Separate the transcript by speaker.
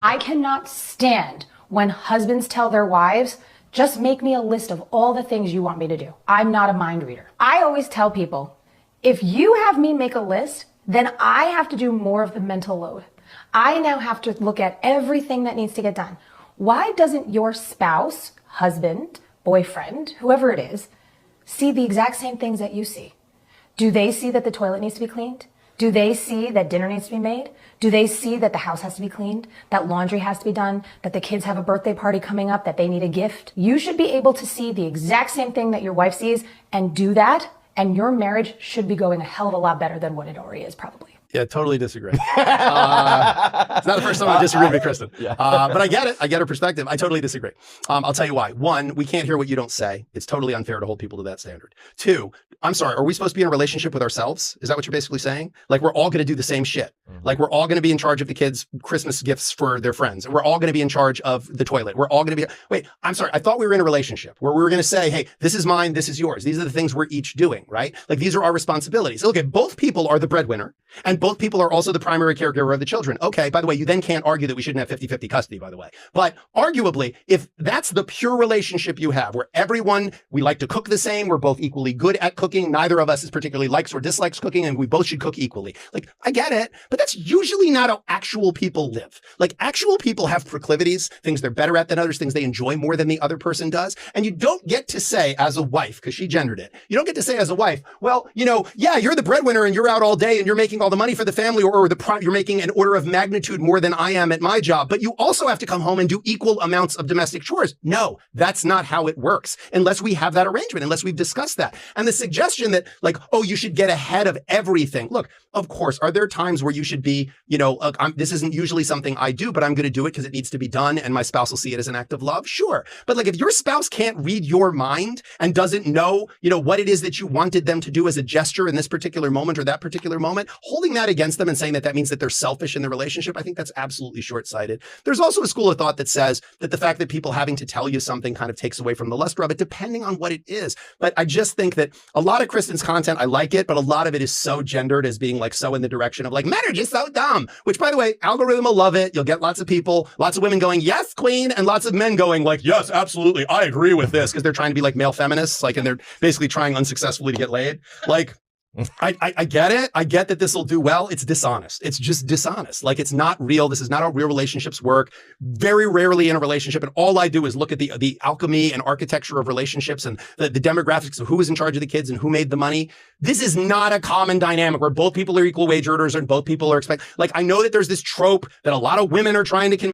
Speaker 1: I cannot stand when husbands tell their wives, just make me a list of all the things you want me to do. I'm not a mind reader. I always tell people, if you have me make a list, then I have to do more of the mental load. I now have to look at everything that needs to get done. Why doesn't your spouse, husband, boyfriend, whoever it is, see the exact same things that you see? Do they see that the toilet needs to be cleaned? Do they see that dinner needs to be made? Do they see that the house has to be cleaned, that laundry has to be done, that the kids have a birthday party coming up, that they need a gift? You should be able to see the exact same thing that your wife sees and do that, and your marriage should be going a hell of a lot better than what it already is, probably.
Speaker 2: Yeah, totally disagree. It's not the first time I disagree with Kristen. But I get it. I get her perspective. I totally disagree. I'll tell you why. One, we can't hear what you don't say. It's totally unfair to hold people to that standard. Two, I'm sorry, are we supposed to be in a relationship with ourselves? Is that what you're basically saying? Like we're all going to do the same shit. Like we're all going to be in charge of the kids' Christmas gifts for their friends. We're all going to be in charge of the toilet. We're all going to be, wait, I'm sorry. I thought we were in a relationship where we were going to say, hey, this is mine, this is yours. These are the things we're each doing, right? Like these are our responsibilities. Look, both people are the breadwinner and both people are also the primary caregiver of the children. Okay, by the way, you then can't argue that we shouldn't have 50-50 custody, by the way. But arguably, if that's the pure relationship you have, where everyone, we like to cook the same, we're both equally good at cooking, neither of us is particularly likes or dislikes cooking, and we both should cook equally. Like, I get it, but that's usually not how actual people live. Like, actual people have proclivities, things they're better at than others, things they enjoy more than the other person does. And you don't get to say as a wife, because she gendered it, you don't get to say as a wife, well, you know, yeah, you're the breadwinner and you're out all day and you're making all the money for the family, or you're making an order of magnitude more than I am at my job, but you also have to come home and do equal amounts of domestic chores. No, that's not how it works unless we have that arrangement, unless we've discussed that. And the suggestion that like, oh, you should get ahead of everything. Look, of course, are there times where you should be, you know, this isn't usually something I do, but I'm going to do it because it needs to be done and my spouse will see it as an act of love. Sure. But like if your spouse can't read your mind and doesn't know, you know, what it is that you wanted them to do as a gesture in this particular moment or that particular moment, holding that against them and saying that that means that they're selfish in the relationship, I think that's absolutely short-sighted. There's also a school of thought that says that the fact that people having to tell you something kind of takes away from the luster of it, depending on what it is. But I just think that a lot of Kristen's content, I like it, but a lot of it is so gendered as being like so in the direction of like, men are just so dumb, which by the way, algorithm will love it. You'll get lots of people, lots of women going, yes, queen, and lots of men going like, yes, absolutely, I agree with this, because they're trying to be like male feminists, like, and they're basically trying unsuccessfully to get laid. Like, I get it. I get that this will do well. It's dishonest. It's just dishonest. Like it's not real. This is not how real relationships work. Very rarely in a relationship. And all I do is look at the alchemy and architecture of relationships and the demographics of who was in charge of the kids and who made the money. This is not a common dynamic where both people are equal wage earners and both people are like, I know that there's this trope that a lot of women are trying to